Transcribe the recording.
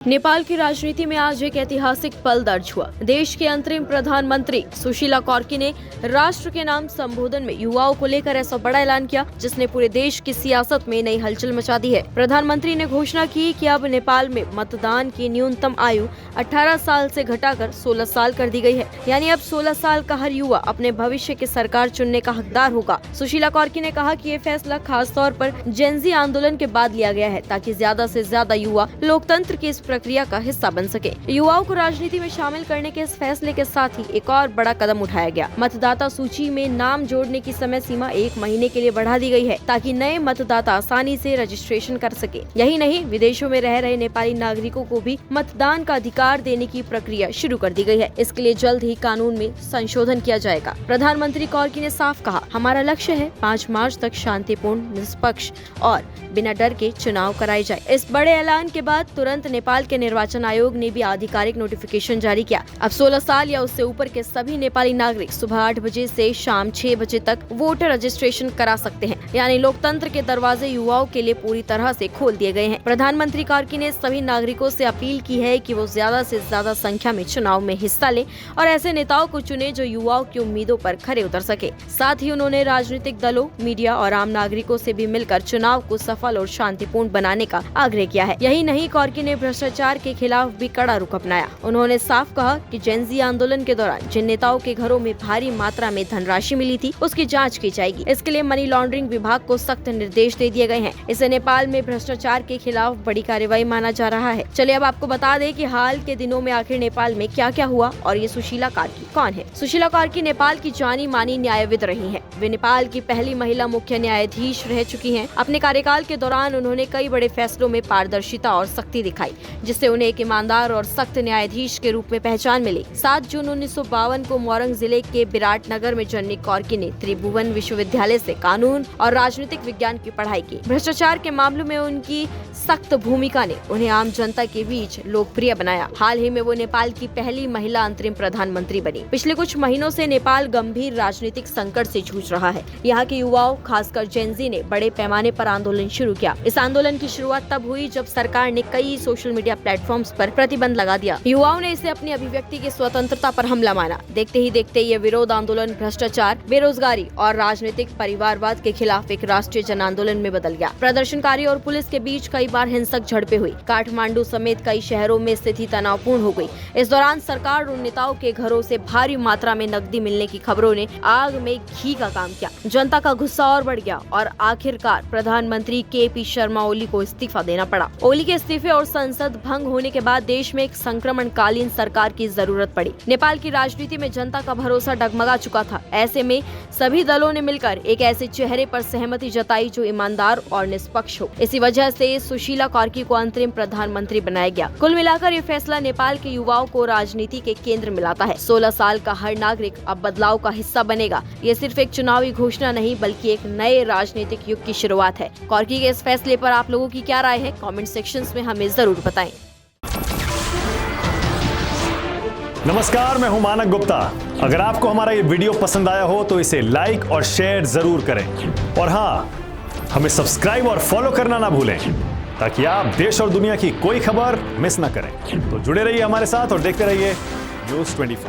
नेपाल की राजनीति में आज एक ऐतिहासिक पल दर्ज हुआ। देश के अंतरिम प्रधानमंत्री सुशीला कार्की ने राष्ट्र के नाम संबोधन में युवाओं को लेकर ऐसा बड़ा ऐलान किया जिसने पूरे देश की सियासत में नई हलचल मचा दी है। प्रधानमंत्री ने घोषणा की कि अब नेपाल में मतदान की न्यूनतम आयु 18 साल से घटाकर 16 साल कर दी गई है। यानी अब 16 साल का हर युवा अपने भविष्य की सरकार चुनने का हकदार होगा। सुशीला कार्की ने कहा कि ये फैसला खास तौर पर जेनजी आंदोलन के बाद लिया गया है ताकि ज्यादा से ज्यादा युवा लोकतंत्र की इस प्रक्रिया का हिस्सा बन सके। युवाओं को राजनीति में शामिल करने के इस फैसले के साथ ही एक और बड़ा कदम उठाया गया। मतदाता सूची में नाम जोड़ने की समय सीमा 1 महीने के लिए बढ़ा दी गई है ताकि नए मतदाता आसानी से रजिस्ट्रेशन कर सके। यही नहीं, विदेशों में रह रहे नेपाली नागरिकों को भी मतदान का अधिकार देने की प्रक्रिया शुरू कर दी गई है। इसके लिए जल्द ही कानून में संशोधन किया जाएगा। प्रधानमंत्री कार्की ने साफ कहा, हमारा लक्ष्य है 5 मार्च तक शांतिपूर्ण, निष्पक्ष और बिना डर के चुनाव कराए जाए। इस बड़े ऐलान के बाद तुरंत नेपाल के निर्वाचन आयोग ने भी आधिकारिक नोटिफिकेशन जारी किया। अब 16 साल या उससे ऊपर के सभी नेपाली नागरिक सुबह 8 बजे से शाम 6 बजे तक वोटर रजिस्ट्रेशन करा सकते हैं। यानी लोकतंत्र के दरवाजे युवाओं के लिए पूरी तरह से खोल दिए गए हैं। प्रधानमंत्री कार्की ने सभी नागरिकों से अपील की है कि वो ज्यादा से ज्यादा संख्या में चुनाव में हिस्सा ले और ऐसे नेताओं को चुने जो युवाओं की उम्मीदों पर खरे उतर सके। साथ ही उन्होंने राजनीतिक दलों, मीडिया और आम नागरिकों से भी मिलकर चुनाव को सफल और शांतिपूर्ण बनाने का आग्रह किया है। यही नहीं, कार्की ने भ्रष्टाचार के खिलाफ भी कड़ा रुख अपनाया। उन्होंने साफ कहा कि जेनजी आंदोलन के दौरान जिन नेताओं के घरों में भारी मात्रा में धनराशि मिली थी उसकी जांच की जाएगी। इसके लिए मनी लॉन्ड्रिंग विभाग को सख्त निर्देश दे दिए गए हैं। इसे नेपाल में भ्रष्टाचार के खिलाफ बड़ी कार्रवाई माना जा रहा है। चलिए अब आपको बता दें कि हाल के दिनों में आखिर नेपाल में क्या क्या हुआ और ये सुशीला कार्की कौन है। सुशीला कार्की नेपाल की जानी मानी न्यायविद रही है। वे नेपाल की पहली महिला मुख्य न्यायाधीश रह चुकी है। अपने कार्यकाल के दौरान उन्होंने कई बड़े फैसलों में पारदर्शिता और सख्ती दिखाई, जिससे उन्हें एक ईमानदार और सख्त न्यायाधीश के रूप में पहचान मिली। 7 जून 1952 को मोरंग जिले के विराटनगर में जन्मी कार्की ने त्रिभुवन विश्वविद्यालय से कानून और राजनीतिक विज्ञान की पढ़ाई की। भ्रष्टाचार के मामलों में उनकी सख्त भूमिका ने उन्हें आम जनता के बीच लोकप्रिय बनाया। हाल ही में वो नेपाल की पहली महिला अंतरिम प्रधानमंत्री बनी। पिछले कुछ महीनों से नेपाल गंभीर राजनीतिक संकट से जूझ रहा है। यहाँ के युवाओं, खासकर जेनजी ने बड़े पैमाने पर आंदोलन शुरू किया। इस आंदोलन की शुरुआत तब हुई जब सरकार ने कई सोशल मीडिया प्लेटफॉर्म्स पर प्रतिबंध लगा दिया। युवाओं ने इसे अपनी अभिव्यक्ति की स्वतंत्रता पर हमला माना। देखते ही देखते ये विरोध आंदोलन भ्रष्टाचार, बेरोजगारी और राजनीतिक परिवारवाद के खिलाफ एक राष्ट्रीय जन आंदोलन में बदल गया। प्रदर्शनकारी और पुलिस के बीच कई बार हिंसक झड़पें हुई। काठमांडू समेत कई शहरों में स्थिति तनावपूर्ण हो गई। इस दौरान सरकार और नेताओं के घरों से भारी मात्रा में नकदी मिलने की खबरों ने आग में घी का काम किया। जनता का गुस्सा और बढ़ गया और आखिरकार प्रधानमंत्री KP शर्मा ओली को इस्तीफा देना पड़ा। ओली के इस्तीफे और संसद भंग होने के बाद देश में एक संक्रमणकालीन सरकार की जरूरत पड़ी। नेपाल की राजनीति में जनता का भरोसा डगमगा चुका था। ऐसे में सभी दलों ने मिलकर एक ऐसे चेहरे पर सहमति जताई जो ईमानदार और निष्पक्ष हो। इसी वजह से सुशीला कार्की को अंतरिम प्रधानमंत्री बनाया गया। कुल मिलाकर ये फैसला नेपाल के युवाओं को राजनीति के केंद्र में लाता है। 16 साल का हर नागरिक अब बदलाव का हिस्सा बनेगा। ये सिर्फ एक चुनावी घोषणा नहीं बल्कि एक नए राजनीतिक युग की शुरुआत है। कार्की के इस फैसले पर आप लोगों की क्या राय है? कमेंट सेक्शंस में हमें जरूर बताएं। नमस्कार, मैं हूं मानक गुप्ता। अगर आपको हमारा ये वीडियो पसंद आया हो तो इसे लाइक और शेयर जरूर करें और हाँ, हमें सब्सक्राइब और फॉलो करना ना भूलें ताकि आप देश और दुनिया की कोई खबर मिस ना करें। तो जुड़े रहिए हमारे साथ और देखते रहिए न्यूज़ 24।